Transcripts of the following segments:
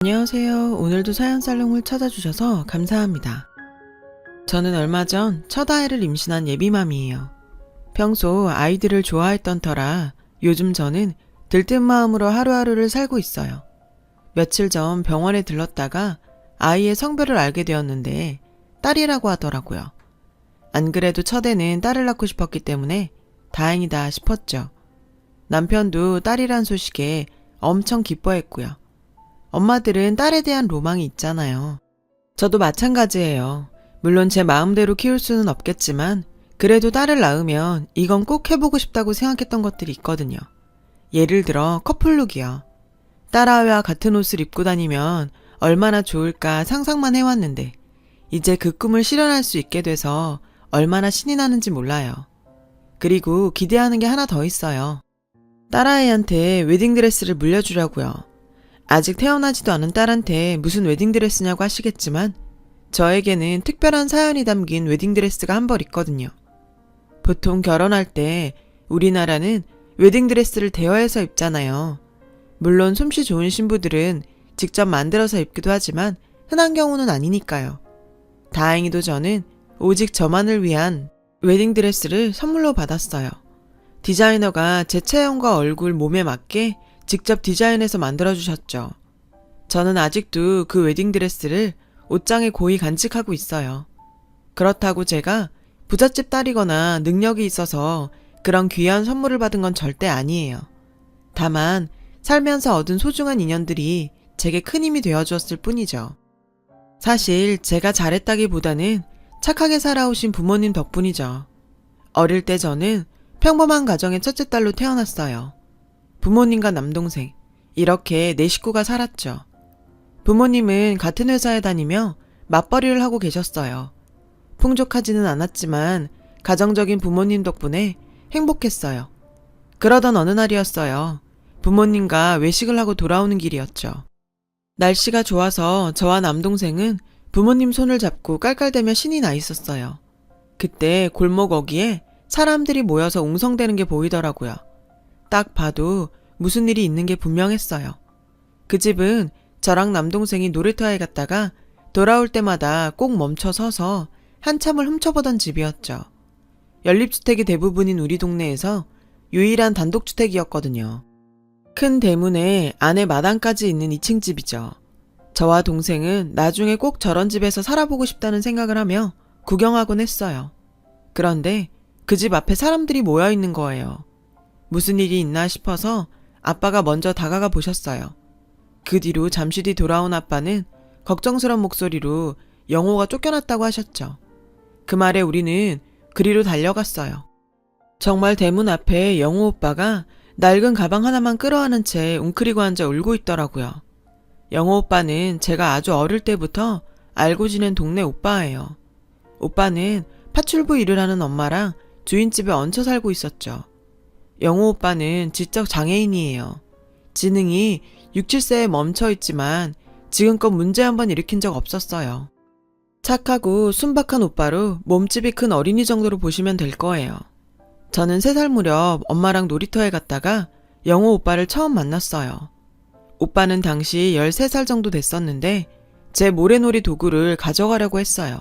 안녕하세요. 오늘도 사연살롱을 찾아주셔서 감사합니다. 저는 얼마 전 첫 아이를 임신한 예비맘이에요. 평소 아이들을 좋아했던 터라 요즘 저는 들뜬 마음으로 하루하루를 살고 있어요. 며칠 전 병원에 들렀다가 아이의 성별을 알게 되었는데 딸이라고 하더라고요. 안 그래도 첫애는 딸을 낳고 싶었기 때문에 다행이다 싶었죠. 남편도 딸이란 소식에 엄청 기뻐했고요. 엄마들은 딸에 대한 로망이 있잖아요. 저도 마찬가지예요. 물론 제 마음대로 키울 수는 없겠지만 그래도 딸을 낳으면 이건 꼭 해보고 싶다고 생각했던 것들이 있거든요. 예를 들어 커플룩이요. 딸아이와 같은 옷을 입고 다니면 얼마나 좋을까 상상만 해왔는데 이제 그 꿈을 실현할 수 있게 돼서 얼마나 신이 나는지 몰라요. 그리고 기대하는 게 하나 더 있어요. 딸아이한테 웨딩드레스를 물려주려고요. 아직 태어나지도 않은 딸한테 무슨 웨딩드레스냐고 하시겠지만 저에게는 특별한 사연이 담긴 웨딩드레스가 한 벌 있거든요. 보통 결혼할 때 우리나라는 웨딩드레스를 대여해서 입잖아요. 물론 솜씨 좋은 신부들은 직접 만들어서 입기도 하지만 흔한 경우는 아니니까요. 다행히도 저는 오직 저만을 위한 웨딩드레스를 선물로 받았어요. 디자이너가 제 체형과 얼굴, 몸에 맞게 직접 디자인해서 만들어주셨죠. 저는 아직도 그 웨딩드레스를 옷장에 고이 간직하고 있어요. 그렇다고 제가 부잣집 딸이거나 능력이 있어서 그런 귀한 선물을 받은 건 절대 아니에요. 다만 살면서 얻은 소중한 인연들이 제게 큰 힘이 되어주었을 뿐이죠. 사실 제가 잘했다기보다는 착하게 살아오신 부모님 덕분이죠. 어릴 때 저는 평범한 가정의 첫째 딸로 태어났어요. 부모님과 남동생, 이렇게 네 식구가 살았죠. 부모님은 같은 회사에 다니며 맞벌이를 하고 계셨어요. 풍족하지는 않았지만 가정적인 부모님 덕분에 행복했어요. 그러던 어느 날이었어요. 부모님과 외식을 하고 돌아오는 길이었죠. 날씨가 좋아서 저와 남동생은 부모님 손을 잡고 깔깔대며 신이 나 있었어요. 그때 골목 어귀에 사람들이 모여서 웅성대는 게 보이더라고요. 딱 봐도 무슨 일이 있는 게 분명했어요. 그 집은 저랑 남동생이 놀이터에 갔다가 돌아올 때마다 꼭 멈춰 서서 한참을 훔쳐보던 집이었죠. 연립주택이 대부분인 우리 동네에서 유일한 단독주택이었거든요. 큰 대문에 안에 마당까지 있는 2층 집이죠. 저와 동생은 나중에 꼭 저런 집에서 살아보고 싶다는 생각을 하며 구경하곤 했어요. 그런데 그 집 앞에 사람들이 모여 있는 거예요. 무슨 일이 있나 싶어서 아빠가 먼저 다가가 보셨어요. 그 뒤로 잠시 뒤 돌아온 아빠는 걱정스러운 목소리로 영호가 쫓겨났다고 하셨죠. 그 말에 우리는 그리로 달려갔어요. 정말 대문 앞에 영호 오빠가 낡은 가방 하나만 끌어안은 채 웅크리고 앉아 울고 있더라고요. 영호 오빠는 제가 아주 어릴 때부터 알고 지낸 동네 오빠예요. 오빠는 파출부 일을 하는 엄마랑 주인집에 얹혀 살고 있었죠. 영호 오빠는 지적 장애인이에요. 지능이 6, 7세에 멈춰있지만 지금껏 문제 한번 일으킨 적 없었어요. 착하고 순박한 오빠로 몸집이 큰 어린이 정도로 보시면 될 거예요. 저는 3살 무렵 엄마랑 놀이터에 갔다가 영호 오빠를 처음 만났어요. 오빠는 당시 13살 정도 됐었는데 제 모래놀이 도구를 가져가려고 했어요.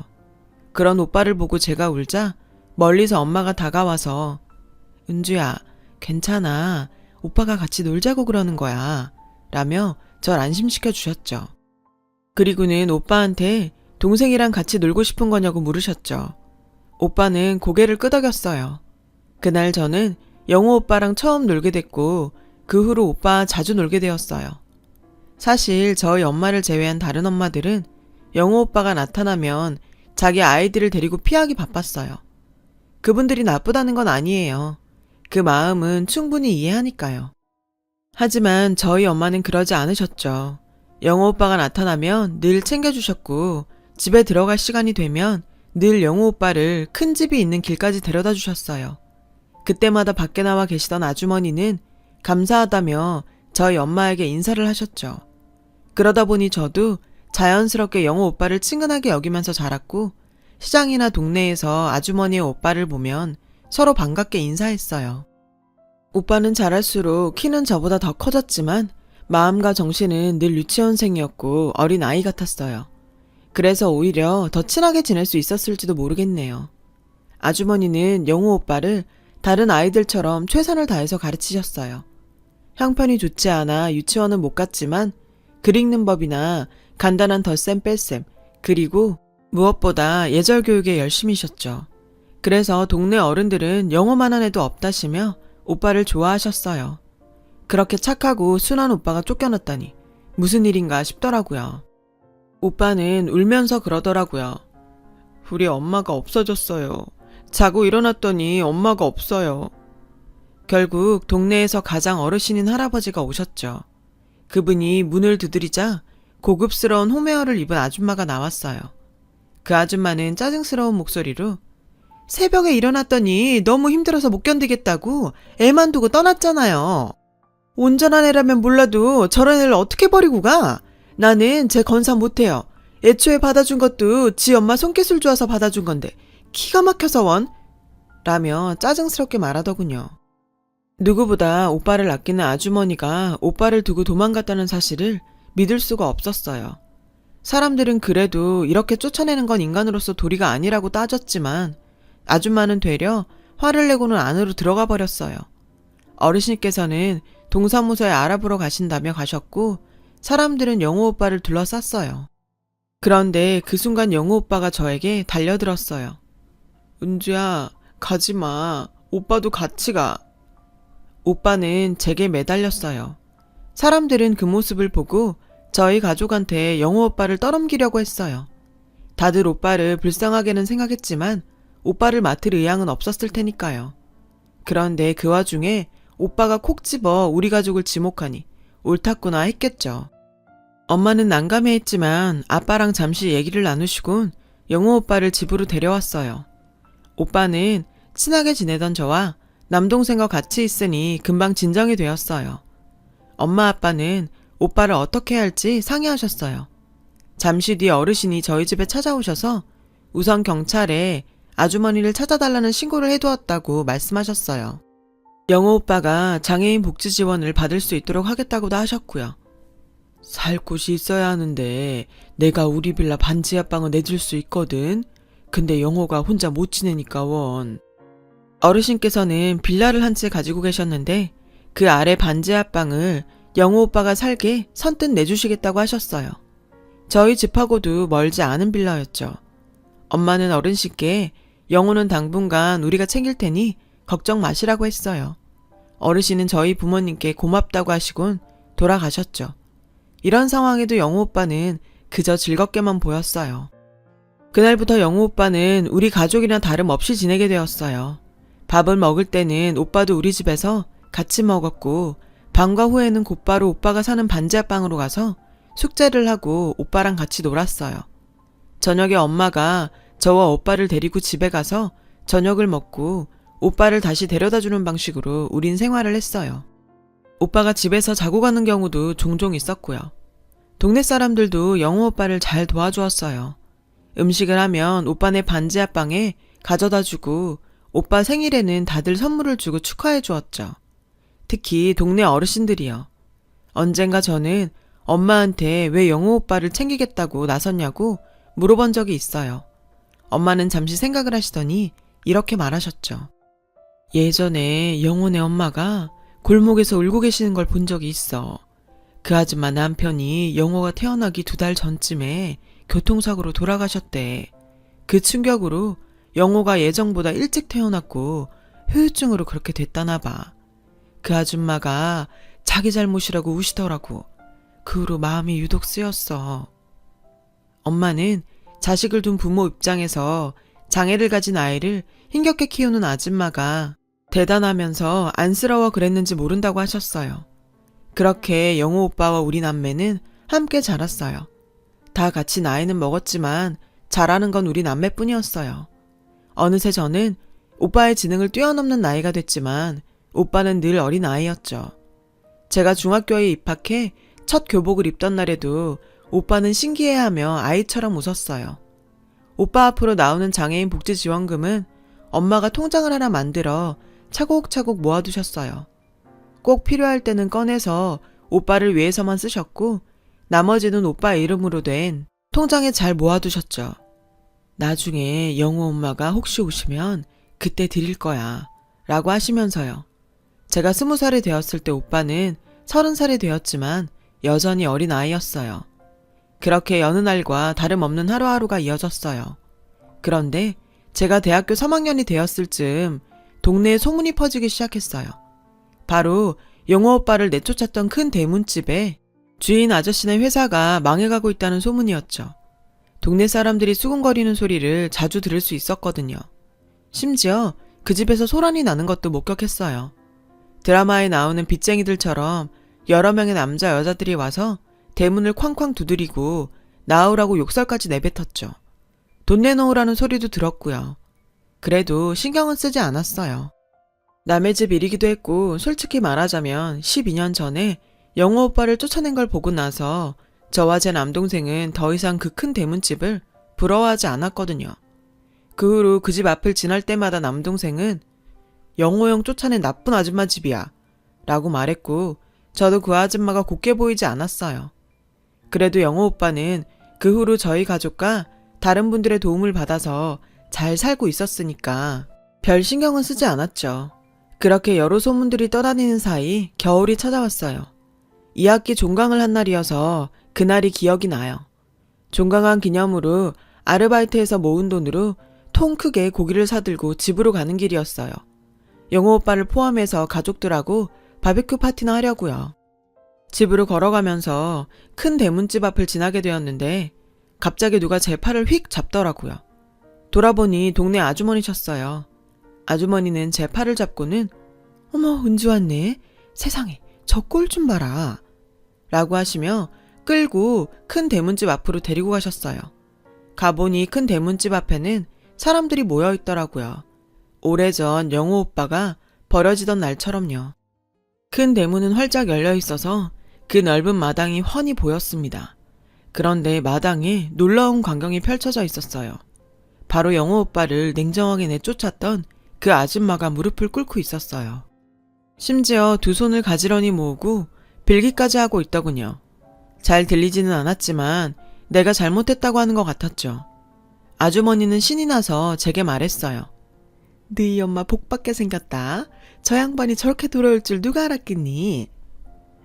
그런 오빠를 보고 제가 울자 멀리서 엄마가 다가와서 은주야, 괜찮아. 오빠가 같이 놀자고 그러는 거야. 라며 절 안심시켜 주셨죠. 그리고는 오빠한테 동생이랑 같이 놀고 싶은 거냐고 물으셨죠. 오빠는 고개를 끄덕였어요. 그날 저는 영호 오빠랑 처음 놀게 됐고 그 후로 오빠 자주 놀게 되었어요. 사실 저희 엄마를 제외한 다른 엄마들은 영호 오빠가 나타나면 자기 아이들을 데리고 피하기 바빴어요. 그분들이 나쁘다는 건 아니에요. 그 마음은 충분히 이해하니까요. 하지만 저희 엄마는 그러지 않으셨죠. 영호 오빠가 나타나면 늘 챙겨주셨고 집에 들어갈 시간이 되면 늘 영호 오빠를 큰 집이 있는 길까지 데려다 주셨어요. 그때마다 밖에 나와 계시던 아주머니는 감사하다며 저희 엄마에게 인사를 하셨죠. 그러다 보니 저도 자연스럽게 영호 오빠를 친근하게 여기면서 자랐고 시장이나 동네에서 아주머니의 오빠를 보면 서로 반갑게 인사했어요. 오빠는 자랄수록 키는 저보다 더 커졌지만 마음과 정신은 늘 유치원생이었고 어린 아이 같았어요. 그래서 오히려 더 친하게 지낼 수 있었을지도 모르겠네요. 아주머니는 영호 오빠를 다른 아이들처럼 최선을 다해서 가르치셨어요. 형편이 좋지 않아 유치원은 못 갔지만 글 읽는 법이나 간단한 덧셈 뺄셈, 그리고 무엇보다 예절 교육에 열심히셨죠. 그래서 동네 어른들은 영어만한 애도 없다시며 오빠를 좋아하셨어요. 그렇게 착하고 순한 오빠가 쫓겨났다니 무슨 일인가 싶더라고요. 오빠는 울면서 그러더라고요. 우리 엄마가 없어졌어요. 자고 일어났더니 엄마가 없어요. 결국 동네에서 가장 어르신인 할아버지가 오셨죠. 그분이 문을 두드리자 고급스러운 홈웨어를 입은 아줌마가 나왔어요. 그 아줌마는 짜증스러운 목소리로 새벽에 일어났더니 너무 힘들어서 못 견디겠다고 애만 두고 떠났잖아요. 온전한 애라면 몰라도 저런 애를 어떻게 버리고 가? 나는 제 건사 못해요. 애초에 받아준 것도 지 엄마 손기술 좋아서 받아준 건데 기가 막혀서 원? 라며 짜증스럽게 말하더군요. 누구보다 오빠를 아끼는 아주머니가 오빠를 두고 도망갔다는 사실을 믿을 수가 없었어요. 사람들은 그래도 이렇게 쫓아내는 건 인간으로서 도리가 아니라고 따졌지만 아줌마는 되려 화를 내고는 안으로 들어가 버렸어요. 어르신께서는 동사무소에 알아보러 가신다며 가셨고 사람들은 영호 오빠를 둘러쌌어요. 그런데 그 순간 영호 오빠가 저에게 달려들었어요. 은주야, 가지마. 오빠도 같이 가. 오빠는 제게 매달렸어요. 사람들은 그 모습을 보고 저희 가족한테 영호 오빠를 떠넘기려고 했어요. 다들 오빠를 불쌍하게는 생각했지만 오빠를 맡을 의향은 없었을 테니까요. 그런데 그 와중에 오빠가 콕 집어 우리 가족을 지목하니 옳았구나 했겠죠. 엄마는 난감해했지만 아빠랑 잠시 얘기를 나누시곤 영호 오빠를 집으로 데려왔어요. 오빠는 친하게 지내던 저와 남동생과 같이 있으니 금방 진정이 되었어요. 엄마 아빠는 오빠를 어떻게 할지 상의하셨어요. 잠시 뒤 어르신이 저희 집에 찾아오셔서 우선 경찰에 아주머니를 찾아달라는 신고를 해두었다고 말씀하셨어요. 영호 오빠가 장애인 복지 지원을 받을 수 있도록 하겠다고도 하셨고요. 살 곳이 있어야 하는데 내가 우리 빌라 반지하방은 내줄 수 있거든. 근데 영호가 혼자 못 지내니까 원. 어르신께서는 빌라를 한 채 가지고 계셨는데 그 아래 반지하방을 영호 오빠가 살게 선뜻 내주시겠다고 하셨어요. 저희 집하고도 멀지 않은 빌라였죠. 엄마는 어르신께 영호는 당분간 우리가 챙길 테니 걱정 마시라고 했어요. 어르신은 저희 부모님께 고맙다고 하시곤 돌아가셨죠. 이런 상황에도 영호 오빠는 그저 즐겁게만 보였어요. 그날부터 영호 오빠는 우리 가족이랑 다름없이 지내게 되었어요. 밥을 먹을 때는 오빠도 우리 집에서 같이 먹었고 방과 후에는 곧바로 오빠가 사는 반지하방으로 가서 숙제를 하고 오빠랑 같이 놀았어요. 저녁에 엄마가 저와 오빠를 데리고 집에 가서 저녁을 먹고 오빠를 다시 데려다주는 방식으로 우린 생활을 했어요. 오빠가 집에서 자고 가는 경우도 종종 있었고요. 동네 사람들도 영호 오빠를 잘 도와주었어요. 음식을 하면 오빠네 반지하방에 가져다주고 오빠 생일에는 다들 선물을 주고 축하해 주었죠. 특히 동네 어르신들이요. 언젠가 저는 엄마한테 왜 영호 오빠를 챙기겠다고 나섰냐고 물어본 적이 있어요. 엄마는 잠시 생각을 하시더니 이렇게 말하셨죠. 예전에 영호네 엄마가 골목에서 울고 계시는 걸 본 적이 있어. 그 아줌마 남편이 영호가 태어나기 2달 전쯤에 교통사고로 돌아가셨대. 그 충격으로 영호가 예정보다 일찍 태어났고 후유증으로 그렇게 됐다나 봐. 그 아줌마가 자기 잘못이라고 우시더라고. 그 후로 마음이 유독 쓰였어. 엄마는 자식을 둔 부모 입장에서 장애를 가진 아이를 힘겹게 키우는 아줌마가 대단하면서 안쓰러워 그랬는지 모른다고 하셨어요. 그렇게 영호 오빠와 우리 남매는 함께 자랐어요. 다 같이 나이는 먹었지만 잘하는 건 우리 남매뿐이었어요. 어느새 저는 오빠의 지능을 뛰어넘는 나이가 됐지만 오빠는 늘 어린 아이였죠. 제가 중학교에 입학해 첫 교복을 입던 날에도 오빠는 신기해하며 아이처럼 웃었어요. 오빠 앞으로 나오는 장애인 복지지원금은 엄마가 통장을 하나 만들어 차곡차곡 모아두셨어요. 꼭 필요할 때는 꺼내서 오빠를 위해서만 쓰셨고 나머지는 오빠 이름으로 된 통장에 잘 모아두셨죠. 나중에 영호 엄마가 혹시 오시면 그때 드릴 거야 라고 하시면서요. 제가 20살이 되었을 때 오빠는 30살이 되었지만 여전히 어린 아이였어요. 그렇게 여느 날과 다름없는 하루하루가 이어졌어요. 그런데 제가 대학교 3학년이 되었을 즈음 동네에 소문이 퍼지기 시작했어요. 바로 영호 오빠를 내쫓았던 큰 대문집에 주인 아저씨네 회사가 망해가고 있다는 소문이었죠. 동네 사람들이 수군거리는 소리를 자주 들을 수 있었거든요. 심지어 그 집에서 소란이 나는 것도 목격했어요. 드라마에 나오는 빚쟁이들처럼 여러 명의 남자 여자들이 와서 대문을 쾅쾅 두드리고 나오라고 욕설까지 내뱉었죠. 돈 내놓으라는 소리도 들었고요. 그래도 신경은 쓰지 않았어요. 남의 집 일이기도 했고 솔직히 말하자면 12년 전에 영호 오빠를 쫓아낸 걸 보고 나서 저와 제 남동생은 더 이상 그 큰 대문집을 부러워하지 않았거든요. 그 후로 그 집 앞을 지날 때마다 남동생은 영호 형 쫓아낸 나쁜 아줌마 집이야 라고 말했고 저도 그 아줌마가 곱게 보이지 않았어요. 그래도 영호 오빠는 그 후로 저희 가족과 다른 분들의 도움을 받아서 잘 살고 있었으니까 별 신경은 쓰지 않았죠. 그렇게 여러 소문들이 떠다니는 사이 겨울이 찾아왔어요. 2학기 종강을 한 날이어서 그날이 기억이 나요. 종강한 기념으로 아르바이트해서 모은 돈으로 통 크게 고기를 사들고 집으로 가는 길이었어요. 영호 오빠를 포함해서 가족들하고 바비큐 파티나 하려고요. 집으로 걸어가면서 큰 대문집 앞을 지나게 되었는데 갑자기 누가 제 팔을 휙 잡더라고요. 돌아보니 동네 아주머니셨어요. 아주머니는 제 팔을 잡고는 어머 은주 왔네. 세상에 저 꼴 좀 봐라 라고 하시며 끌고 큰 대문집 앞으로 데리고 가셨어요. 가보니 큰 대문집 앞에는 사람들이 모여 있더라고요. 오래전 영호 오빠가 버려지던 날처럼요. 큰 대문은 활짝 열려 있어서 그 넓은 마당이 훤히 보였습니다. 그런데 마당에 놀라운 광경이 펼쳐져 있었어요. 바로 영호 오빠를 냉정하게 내쫓았던 그 아줌마가 무릎을 꿇고 있었어요. 심지어 두 손을 가지런히 모으고 빌기까지 하고 있더군요. 잘 들리지는 않았지만 내가 잘못했다고 하는 것 같았죠. 아주머니는 신이 나서 제게 말했어요. 너희 엄마 복받게 생겼다. 저 양반이 저렇게 돌아올 줄 누가 알았겠니?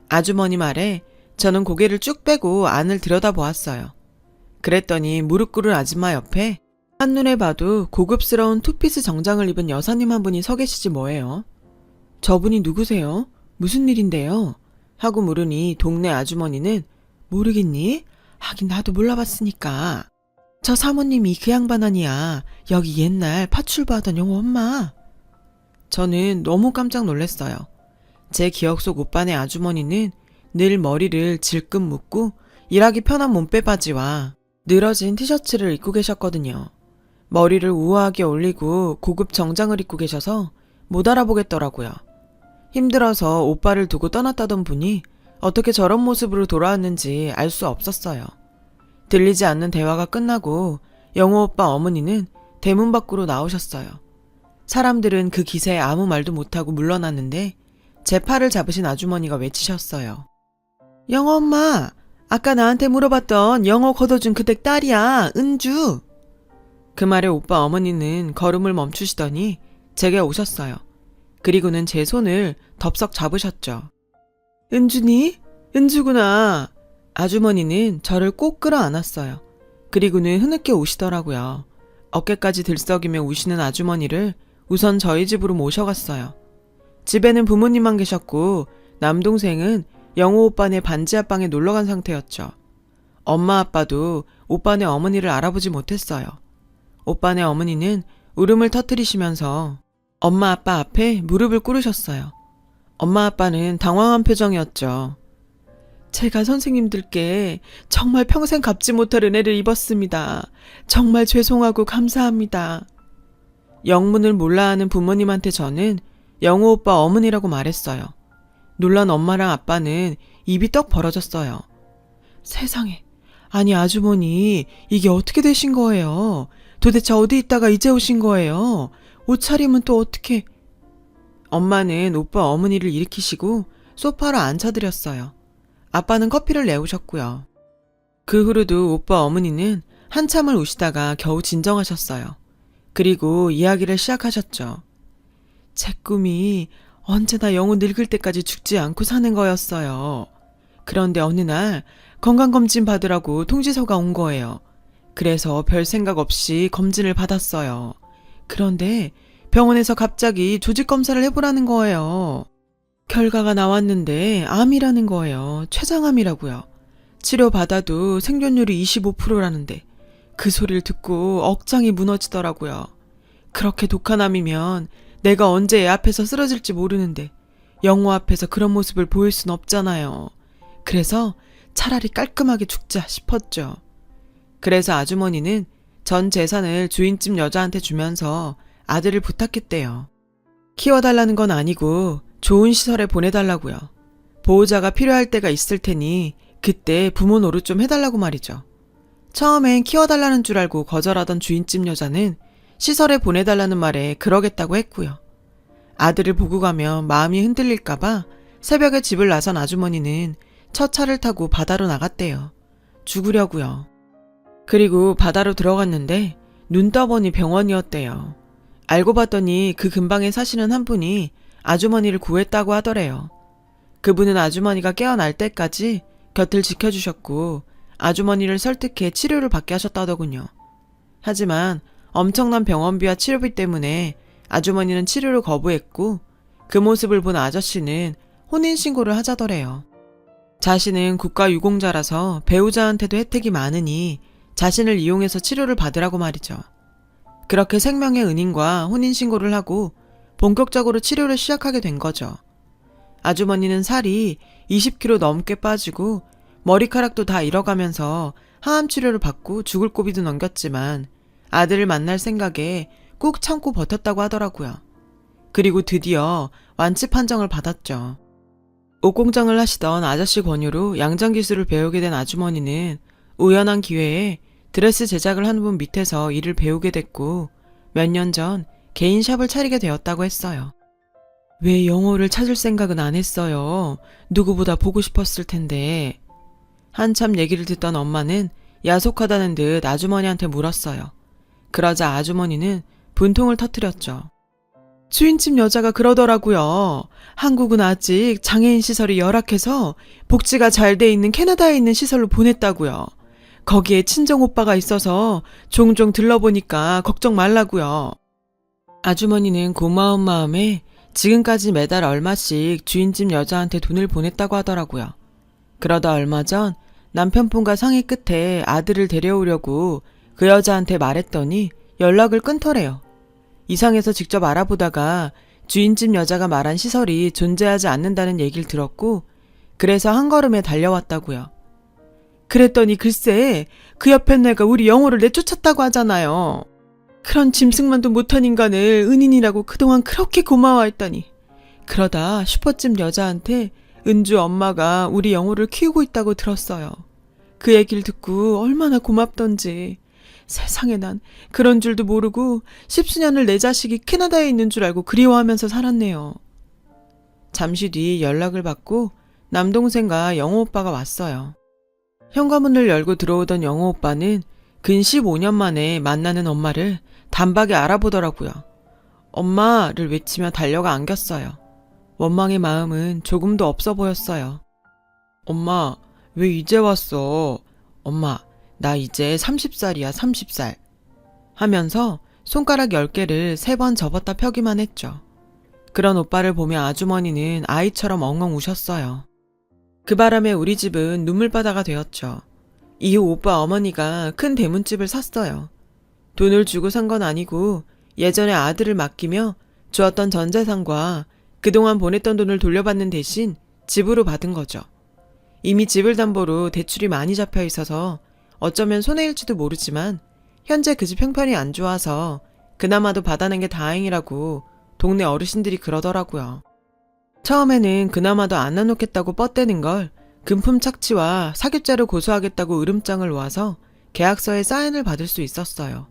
아주머니 말에 저는 고개를 쭉 빼고 안을 들여다보았어요. 그랬더니 무릎 꿇은 아줌마 옆에 한눈에 봐도 고급스러운 투피스 정장을 입은 여사님 한 분이 서 계시지 뭐예요. 저분이 누구세요? 무슨 일인데요? 하고 물으니 동네 아주머니는 모르겠니? 하긴 나도 몰라봤으니까. 저 사모님이 그 양반 아니야. 여기 옛날 파출부하던 영호 엄마. 저는 너무 깜짝 놀랐어요. 제 기억 속 오빠네 아주머니는 늘 머리를 질끈 묶고 일하기 편한 몸빼 바지와 늘어진 티셔츠를 입고 계셨거든요. 머리를 우아하게 올리고 고급 정장을 입고 계셔서 못 알아보겠더라고요. 힘들어서 오빠를 두고 떠났다던 분이 어떻게 저런 모습으로 돌아왔는지 알 수 없었어요. 들리지 않는 대화가 끝나고 영호 오빠 어머니는 대문 밖으로 나오셨어요. 사람들은 그 기세에 아무 말도 못하고 물러났는데 제 팔을 잡으신 아주머니가 외치셨어요. 영호 엄마, 아까 나한테 물어봤던 영호 걷어준 그 댁 딸이야, 은주. 그 말에 오빠 어머니는 걸음을 멈추시더니 제게 오셨어요. 그리고는 제 손을 덥석 잡으셨죠. 은주니? 은주구나. 아주머니는 저를 꼭 끌어안았어요. 그리고는 흐느껴 우시더라고요. 어깨까지 들썩이며 우시는 아주머니를 우선 저희 집으로 모셔갔어요. 집에는 부모님만 계셨고 남동생은 영호 오빠네 반지 앞방에 놀러간 상태였죠. 엄마 아빠도 오빠네 어머니를 알아보지 못했어요. 오빠네 어머니는 울음을 터뜨리시면서 엄마 아빠 앞에 무릎을 꿇으셨어요. 엄마 아빠는 당황한 표정이었죠. 제가 선생님들께 정말 평생 갚지 못할 은혜를 입었습니다. 정말 죄송하고 감사합니다. 영문을 몰라 하는 부모님한테 저는 영호 오빠 어머니라고 말했어요. 놀란 엄마랑 아빠는 입이 떡 벌어졌어요. 세상에, 아니 아주머니 이게 어떻게 되신 거예요? 도대체 어디 있다가 이제 오신 거예요? 옷차림은 또 어떻게... 엄마는 오빠 어머니를 일으키시고 소파로 앉혀드렸어요. 아빠는 커피를 내오셨고요. 그 후로도 오빠 어머니는 한참을 우시다가 겨우 진정하셨어요. 그리고 이야기를 시작하셨죠. 제 꿈이 언제나 영혼 늙을 때까지 죽지 않고 사는 거였어요. 그런데 어느 날 건강검진 받으라고 통지서가 온 거예요. 그래서 별 생각 없이 검진을 받았어요. 그런데 병원에서 갑자기 조직 검사를 해보라는 거예요. 결과가 나왔는데 암이라는 거예요. 췌장암이라고요. 치료받아도 생존율이 25%라는데 그 소리를 듣고 억장이 무너지더라고요. 그렇게 독한 암이면 내가 언제 애 앞에서 쓰러질지 모르는데 영호 앞에서 그런 모습을 보일 순 없잖아요. 그래서 차라리 깔끔하게 죽자 싶었죠. 그래서 아주머니는 전 재산을 주인집 여자한테 주면서 아들을 부탁했대요. 키워달라는 건 아니고 좋은 시설에 보내달라고요. 보호자가 필요할 때가 있을 테니 그때 부모 노릇 좀 해달라고 말이죠. 처음엔 키워달라는 줄 알고 거절하던 주인집 여자는 시설에 보내달라는 말에 그러겠다고 했고요. 아들을 보고 가면 마음이 흔들릴까봐 새벽에 집을 나선 아주머니는 첫 차를 타고 바다로 나갔대요. 죽으려고요. 그리고 바다로 들어갔는데 눈 떠보니 병원이었대요. 알고 봤더니 그 근방에 사시는 한 분이 아주머니를 구했다고 하더래요. 그분은 아주머니가 깨어날 때까지 곁을 지켜주셨고 아주머니를 설득해 치료를 받게 하셨다더군요. 하지만 엄청난 병원비와 치료비 때문에 아주머니는 치료를 거부했고 그 모습을 본 아저씨는 혼인신고를 하자더래요. 자신은 국가유공자라서 배우자한테도 혜택이 많으니 자신을 이용해서 치료를 받으라고 말이죠. 그렇게 생명의 은인과 혼인신고를 하고 본격적으로 치료를 시작하게 된 거죠. 아주머니는 살이 20kg 넘게 빠지고 머리카락도 다 잃어가면서 항암 치료를 받고 죽을 고비도 넘겼지만 아들을 만날 생각에 꾹 참고 버텼다고 하더라고요. 그리고 드디어 완치 판정을 받았죠. 옷공장을 하시던 아저씨 권유로 양장기술을 배우게 된 아주머니는 우연한 기회에 드레스 제작을 하는 분 밑에서 일을 배우게 됐고 몇 년 전 개인 샵을 차리게 되었다고 했어요. 왜 영호를 찾을 생각은 안 했어요? 누구보다 보고 싶었을 텐데. 한참 얘기를 듣던 엄마는 야속하다는 듯 아주머니한테 물었어요. 그러자 아주머니는 분통을 터뜨렸죠. 주인집 여자가 그러더라고요. 한국은 아직 장애인 시설이 열악해서 복지가 잘 돼 있는 캐나다에 있는 시설로 보냈다고요. 거기에 친정 오빠가 있어서 종종 들러보니까 걱정 말라고요. 아주머니는 고마운 마음에 지금까지 매달 얼마씩 주인집 여자한테 돈을 보냈다고 하더라고요. 그러다 얼마 전 남편분과 상의 끝에 아들을 데려오려고 그 여자한테 말했더니 연락을 끊더래요. 이상해서 직접 알아보다가 주인집 여자가 말한 시설이 존재하지 않는다는 얘기를 들었고 그래서 한 걸음에 달려왔다고요. 그랬더니 글쎄 그 옆에 내가 우리 영호를 내쫓았다고 하잖아요. 그런 짐승만도 못한 인간을 은인이라고 그동안 그렇게 고마워했더니 그러다 슈퍼집 여자한테 은주 엄마가 우리 영호를 키우고 있다고 들었어요. 그 얘기를 듣고 얼마나 고맙던지. 세상에 난 그런 줄도 모르고 10수년을 내 자식이 캐나다에 있는 줄 알고 그리워하면서 살았네요. 잠시 뒤 연락을 받고 남동생과 영호 오빠가 왔어요. 현관문을 열고 들어오던 영호 오빠는 근 15년 만에 만나는 엄마를 단박에 알아보더라고요. 엄마를 외치며 달려가 안겼어요. 원망의 마음은 조금도 없어 보였어요. 엄마, 왜 이제 왔어? 엄마, 나 이제 30살이야, 30살. 하면서 손가락 10개를 3번 접었다 펴기만 했죠. 그런 오빠를 보며 아주머니는 아이처럼 엉엉 우셨어요. 그 바람에 우리 집은 눈물바다가 되었죠. 이후 오빠 어머니가 큰 대문집을 샀어요. 돈을 주고 산 건 아니고 예전에 아들을 맡기며 주었던 전 재산과 그동안 보냈던 돈을 돌려받는 대신 집으로 받은 거죠. 이미 집을 담보로 대출이 많이 잡혀 있어서 어쩌면 손해일지도 모르지만 현재 그 집 형편이 안 좋아서 그나마도 받아낸 게 다행이라고 동네 어르신들이 그러더라고요. 처음에는 그나마도 안 나놓겠다고 뻗대는 걸 금품 착취와 사규죄로 고소하겠다고 으름장을 놓아서 계약서에 사인을 받을 수 있었어요.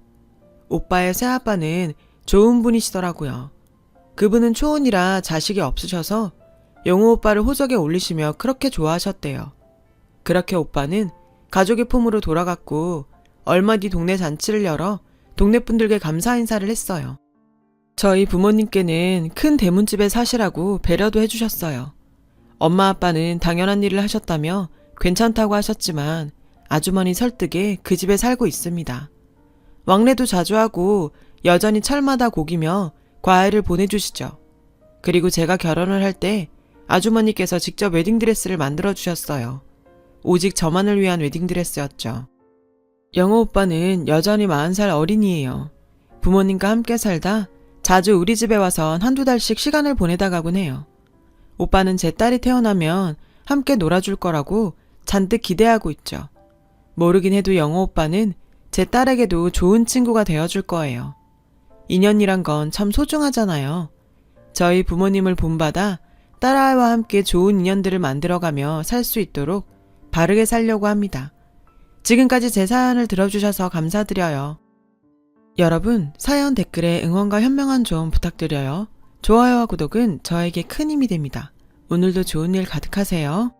오빠의 새아빠는 좋은 분이시더라고요. 그분은 초혼이라 자식이 없으셔서 영호 오빠를 호적에 올리시며 그렇게 좋아하셨대요. 그렇게 오빠는 가족의 품으로 돌아갔고 얼마 뒤 동네 잔치를 열어 동네 분들께 감사 인사를 했어요. 저희 부모님께는 큰 대문집에 사시라고 배려도 해주셨어요. 엄마 아빠는 당연한 일을 하셨다며 괜찮다고 하셨지만 아주머니 설득에 그 집에 살고 있습니다. 왕래도 자주 하고 여전히 철마다 고기며 과일을 보내주시죠. 그리고 제가 결혼을 할 때 아주머니께서 직접 웨딩드레스를 만들어주셨어요. 오직 저만을 위한 웨딩드레스였죠. 영호 오빠는 여전히 40살 어린이에요. 부모님과 함께 살다 자주 우리 집에 와선 한두 달씩 시간을 보내다 가곤 해요. 오빠는 제 딸이 태어나면 함께 놀아줄 거라고 잔뜩 기대하고 있죠. 모르긴 해도 영호 오빠는 제 딸에게도 좋은 친구가 되어줄 거예요. 인연이란 건 참 소중하잖아요. 저희 부모님을 본받아 딸아이와 함께 좋은 인연들을 만들어가며 살 수 있도록 바르게 살려고 합니다. 지금까지 제 사연을 들어주셔서 감사드려요. 여러분, 사연 댓글에 응원과 현명한 조언 부탁드려요. 좋아요와 구독은 저에게 큰 힘이 됩니다. 오늘도 좋은 일 가득하세요.